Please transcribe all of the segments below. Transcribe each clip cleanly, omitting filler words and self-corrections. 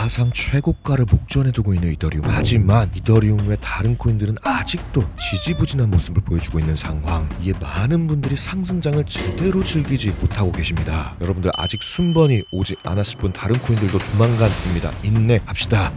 사상 최고가를 목전에 두고 있는 이더리움. 하지만 이더리움 외 다른 코인들은 아직도 지지부진한 모습을 보여주고 있는 상황. 이에 많은 분들이 상승장을 제대로 즐기지 못하고 계십니다. 여러분들 아직 순번이 오지 않았을 뿐 다른 코인들도 조만간입니다. 인내합시다.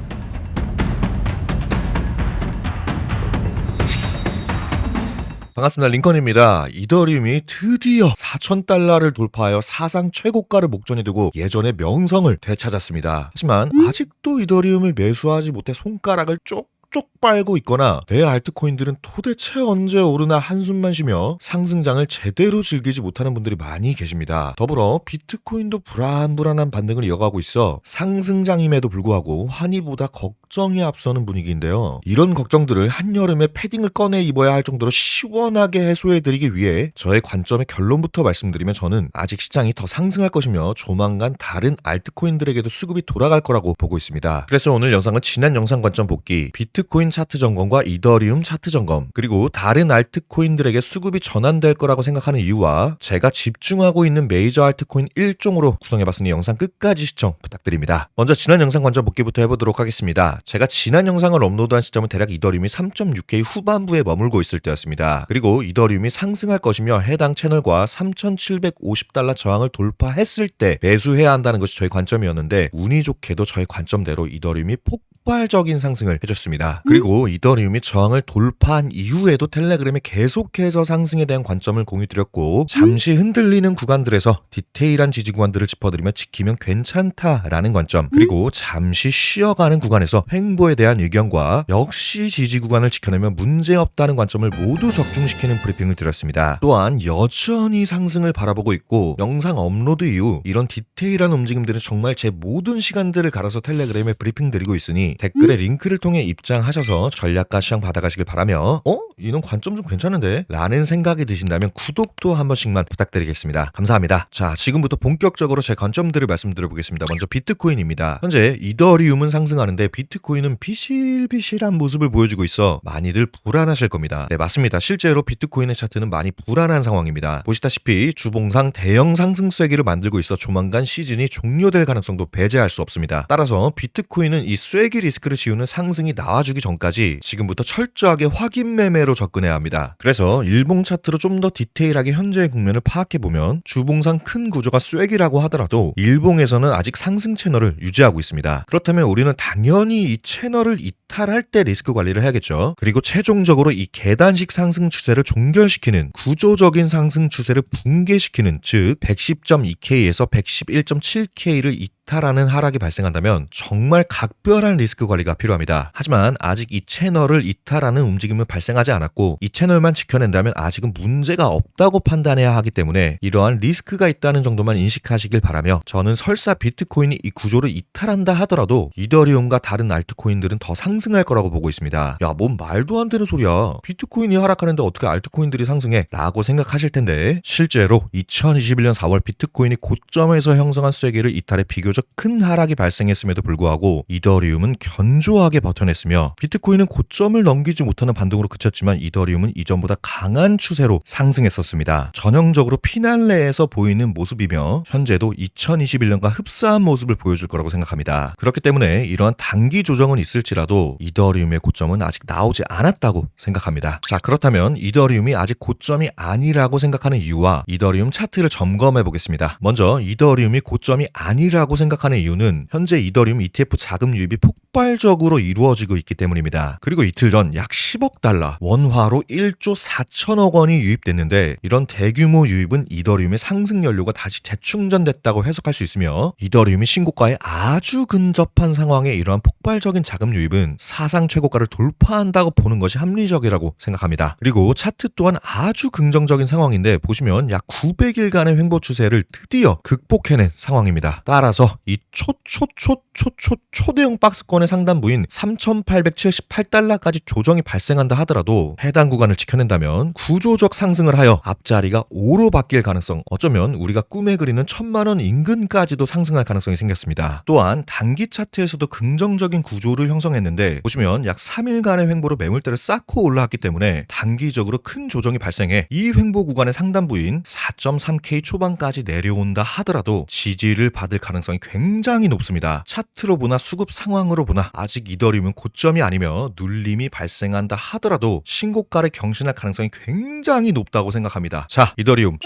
반갑습니다. 링컨입니다. 이더리움이 드디어 4,000달러를 돌파하여 사상 최고가를 목전에 두고 예전의 명성을 되찾았습니다. 하지만 아직도 이더리움을 매수하지 못해 손가락을 쪽쪽 빨고 있거나 내 알트코인들은 도대체 언제 오르나 한숨만 쉬며 상승장을 제대로 즐기지 못하는 분들이 많이 계십니다. 더불어 비트코인도 불안불안한 반등을 이어가고 있어 상승장임에도 불구하고 환희보다 걱정이 앞서는 분위기인데요. 이런 걱정들을 한여름에 패딩을 꺼내 입어야 할 정도로 시원하게 해소해드리기 위해 저의 관점의 결론부터 말씀드리면 저는 아직 시장이 더 상승할 것이며 조만간 다른 알트코인들에게도 수급이 돌아갈 거라고 보고 있습니다. 그래서 오늘 영상은 지난 영상 관점 복기, 비트코인 차트 점검과 이더리움 차트 점검, 그리고 다른 알트코인들에게 수급이 전환될 거라고 생각하는 이유와 제가 집중하고 있는 메이저 알트코인 1종으로 구성해봤으니 영상 끝까지 시청 부탁드립니다. 먼저 지난 영상 관점 복기부터 해보도록 하겠습니다. 제가 지난 영상을 업로드한 시점은 대략 이더리움이 3.6K 후반부에 머물고 있을 때였습니다. 그리고 이더리움이 상승할 것이며 해당 채널과 3,750달러 저항을 돌파했을 때 매수해야 한다는 것이 저의 관점이었는데 운이 좋게도 저의 관점대로 이더리움이 폭발적인 상승을 해줬습니다. 그리고 이더리움이 저항을 돌파한 이후에도 텔레그램에 계속해서 상승에 대한 관점을 공유드렸고 잠시 흔들리는 구간들에서 디테일한 지지 구간들을 짚어드리며 지키면 괜찮다라는 관점, 그리고 잠시 쉬어가는 구간에서 횡보에 대한 의견과 역시 지지 구간을 지켜내면 문제없다는 관점을 모두 적중시키는 브리핑을 드렸습니다. 또한 여전히 상승을 바라보고 있고 영상 업로드 이후 이런 디테일한 움직임들은 정말 제 모든 시간들을 갈아서 텔레그램에 브리핑 드리고 있으니 댓글에 링크를 통해 입장하셔서 전략가 시장 받아가시길 바라며 이놈 관점 좀 괜찮은데? 라는 생각이 드신다면 구독도 한 번씩만 부탁드리겠습니다. 감사합니다. 자, 지금부터 본격적으로 제 관점들을 말씀드려보겠습니다. 먼저 비트코인입니다. 현재 이더리움은 상승하는데 비트코인은 비실비실한 모습을 보여주고 있어 많이들 불안하실 겁니다. 네, 맞습니다. 실제로 비트코인의 차트는 많이 불안한 상황입니다. 보시다시피 주봉상 대형 상승 쐐기를 만들고 있어 조만간 시즌이 종료될 가능성도 배제할 수 없습니다. 따라서 비트코인은 이 쐐기 리스크를 지우는 상승이 나와주기 전까지 지금부터 철저하게 확인 매매로 접근해야 합니다. 그래서 일봉 차트로 좀 더 디테일하게 현재의 국면을 파악해보면 주봉상 큰 구조가 쐐기라고 하더라도 일봉에서는 아직 상승 채널을 유지하고 있습니다. 그렇다면 우리는 당연히 이 채널을 이탈할 때 리스크 관리를 해야겠죠. 그리고 최종적으로 이 계단식 상승 추세를 종결시키는 구조적인 상승 추세를 붕괴시키는, 즉 110.2K에서 111.7K를 이탈하는 하락이 발생한다면 정말 각별한 리스크 관리가 필요합니다. 하지만 아직 이 채널을 이탈하는 움직임은 발생하지 않았고 이 채널만 지켜낸다면 아직은 문제가 없다고 판단해야 하기 때문에 이러한 리스크가 있다는 정도만 인식하시길 바라며, 저는 설사 비트코인이 이 구조를 이탈한다 하더라도 이더리움과 다른 알트코인들은 더 상승할 거라고 보고 있습니다. 야, 뭔 말도 안 되는 소리야. 비트코인이 하락하는데 어떻게 알트코인들이 상승해? 라고 생각하실 텐데 실제로 2021년 4월 비트코인이 고점에서 형성한 쐐기를 이탈해 비교적 큰 하락이 발생했음에도 불구하고 이더리움은 견조하게 버텨냈으며 비트코인은 고점을 넘기지 못하는 반등으로 그쳤지만 이더리움은 이전보다 강한 추세로 상승했었습니다. 전형적으로 피날레에서 보이는 모습이며 현재도 2021년과 흡사한 모습을 보여줄 거라고 생각합니다. 그렇기 때문에 이러한 단기 조정은 있을지라도 이더리움의 고점은 아직 나오지 않았다고 생각합니다. 자, 그렇다면 이더리움이 아직 고점이 아니라고 생각하는 이유와 이더리움 차트를 점검해 보겠습니다. 먼저 이더리움이 고점이 아니라고 생각하는 이유는 현재 이더리움 ETF 자금 유입이 폭발적으로 이루어지고 있기 때문입니다. 그리고 이틀 전 약 10억 달러, 원화로 1조 4천억 원이 유입됐는데 이런 대규모 유입은 이더리움의 상승 연료가 다시 재충전됐다고 해석할 수 있으며 이더리움이 신고가에 아주 근접한 상황에 이러한 폭발적인 자금 유입은 사상 최고가를 돌파한다고 보는 것이 합리적이라고 생각합니다. 그리고 차트 또한 아주 긍정적인 상황인데 보시면 약 900일간의 횡보 추세를 드디어 극복해낸 상황입니다. 따라서 이 초대형 박스권의 상단부인 3,878달러까지 조정이 발생한다 하더라도 해당 구간을 지켜낸다면 구조적 상승을 하여 앞자리가 5로 바뀔 가능성, 어쩌면 우리가 꿈에 그리는 1,000만원 인근까지도 상승할 가능성이 생겼습니다. 또한 단기 차트에서도 긍정적인 구조를 형성했는데 있는데 보시면 약 3일간의 횡보로 매물대를 쌓고 올라왔기 때문에 단기적으로 큰 조정이 발생해 이 횡보 구간의 상단부인 4.3K 초반까지 내려온다 하더라도 지지를 받을 가능성이 굉장히 높습니다. 차트로 보나 수급 상황으로 보나 아직 이더리움은 고점이 아니며 눌림이 발생한다 하더라도 신고가를 경신할 가능성이 굉장히 높다고 생각합니다. 자, 이더리움.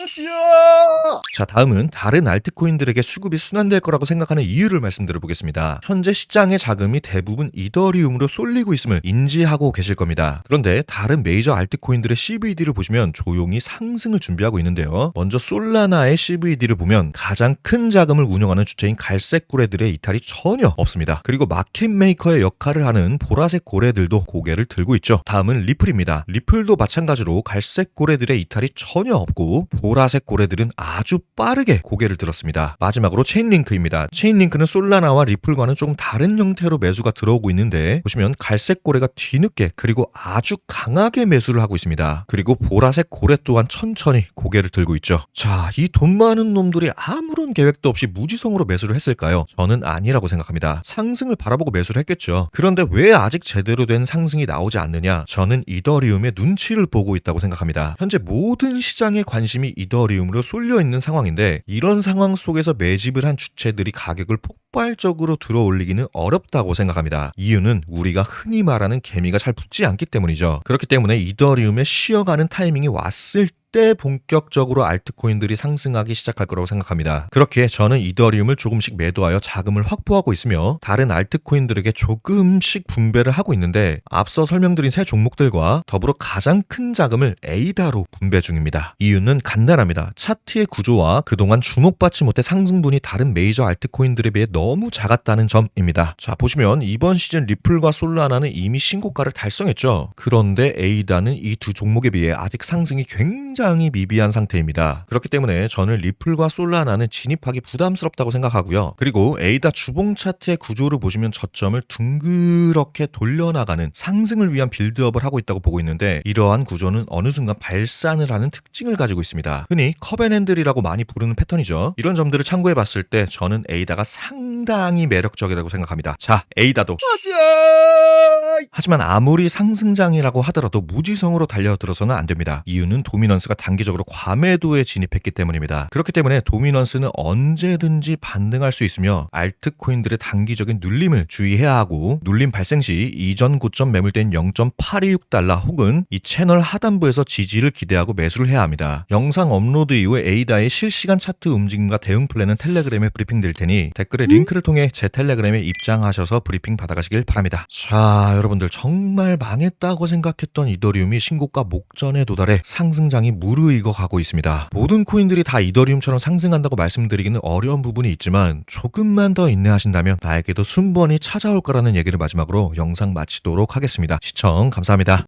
자, 다음은 다른 알트코인들에게 수급이 순환될 거라고 생각하는 이유를 말씀드려 보겠습니다. 현재 시장의 자금이 대부분 이더리움으로 쏠리고 있음을 인지하고 계실 겁니다. 그런데 다른 메이저 알트코인들의 CVD를 보시면 조용히 상승을 준비하고 있는데요. 먼저 솔라나의 CVD를 보면 가장 큰 자금을 운영하는 주체인 갈색 고래들의 이탈이 전혀 없습니다. 그리고 마켓메이커의 역할을 하는 보라색 고래들도 고개를 들고 있죠. 다음은 리플입니다. 리플도 마찬가지로 갈색 고래들의 이탈이 전혀 없고 보라색 고래들은 아주 빠르게 고개를 들었습니다. 마지막으로 체인링크입니다. 체인링크는 솔라나와 리플과는 조금 다른 형태로 매수가 들어오고 있는데 보시면 갈색 고래가 뒤늦게 그리고 아주 강하게 매수를 하고 있습니다. 그리고 보라색 고래 또한 천천히 고개를 들고 있죠. 자, 이 돈 많은 놈들이 아무런 계획도 없이 무지성으로 매수를 했을까요? 저는 아니라고 생각합니다. 상승을 바라보고 매수를 했겠죠. 그런데 왜 아직 제대로 된 상승이 나오지 않느냐? 저는 이더리움의 눈치를 보고 있다고 생각합니다. 현재 모든 시장의 관심이 이더리움으로 쏠려 있는 상황인데 이런 상황 속에서 매집을 한 주체들이 가격을 폭발적으로 들어올리기는 어렵다고 생각합니다. 이유는 우리가 흔히 말하는 개미가 잘 붙지 않기 때문이죠. 그렇기 때문에 이더리움의 쉬어가는 타이밍이 왔을 때 본격적으로 알트코인들이 상승하기 시작할 거라고 생각합니다. 그렇게 저는 이더리움을 조금씩 매도하여 자금을 확보하고 있으며 다른 알트코인들에게 조금씩 분배를 하고 있는데 앞서 설명드린 세 종목들과 더불어 가장 큰 자금을 에이다로 분배 중입니다. 이유는 간단합니다. 차트의 구조와 그동안 주목받지 못해 상승분이 다른 메이저 알트코인들에 비해 너무 작았다는 점입니다. 자, 보시면 이번 시즌 리플과 솔라나는 이미 신고가를 달성했죠. 그런데 에이다는 이 두 종목에 비해 아직 상승이 굉장히 미비한 상태입니다. 그렇기 때문에 저는 리플과 솔라나는 진입하기 부담스럽다고 생각하고요. 그리고 에이다 주봉 차트의 구조를 보시면 저점을 둥그렇게 돌려나가는 상승을 위한 빌드업을 하고 있다고 보고 있는데 이러한 구조는 어느 순간 발산을 하는 특징을 가지고 있습니다. 흔히 컵앤핸들이라고 많이 부르는 패턴이죠. 이런 점들을 참고해 봤을 때 저는 에이다가 상당히 매력적이라고 생각합니다. 자, 에이다도 하지만 아무리 상승장이라고 하더라도 무지성으로 달려들어서는 안 됩니다. 이유는 도미넌스가 단기적으로 과매도에 진입했기 때문입니다. 그렇기 때문에 도미넌스는 언제든지 반등할 수 있으며 알트코인들의 단기적인 눌림을 주의해야 하고 눌림 발생 시 이전 고점 매물대인 0.826달러 혹은 이 채널 하단부에서 지지를 기대하고 매수를 해야 합니다. 영상 업로드 이후에 에이다의 실시간 차트 움직임과 대응 플랜은 텔레그램에 브리핑될 테니 댓글에 링크를 통해 제 텔레그램에 입장하셔서 브리핑 받아가시길 바랍니다. 자, 여러분들 정말 망했다고 생각했던 이더리움이 신고가 목전에 도달해 상승장이 무르익어 가고 있습니다. 모든 코인들이 다 이더리움처럼 상승한다고 말씀드리기는 어려운 부분이 있지만 조금만 더 인내하신다면 나에게도 순번이 찾아올 거라는 얘기를 마지막으로 영상 마치도록 하겠습니다. 시청 감사합니다.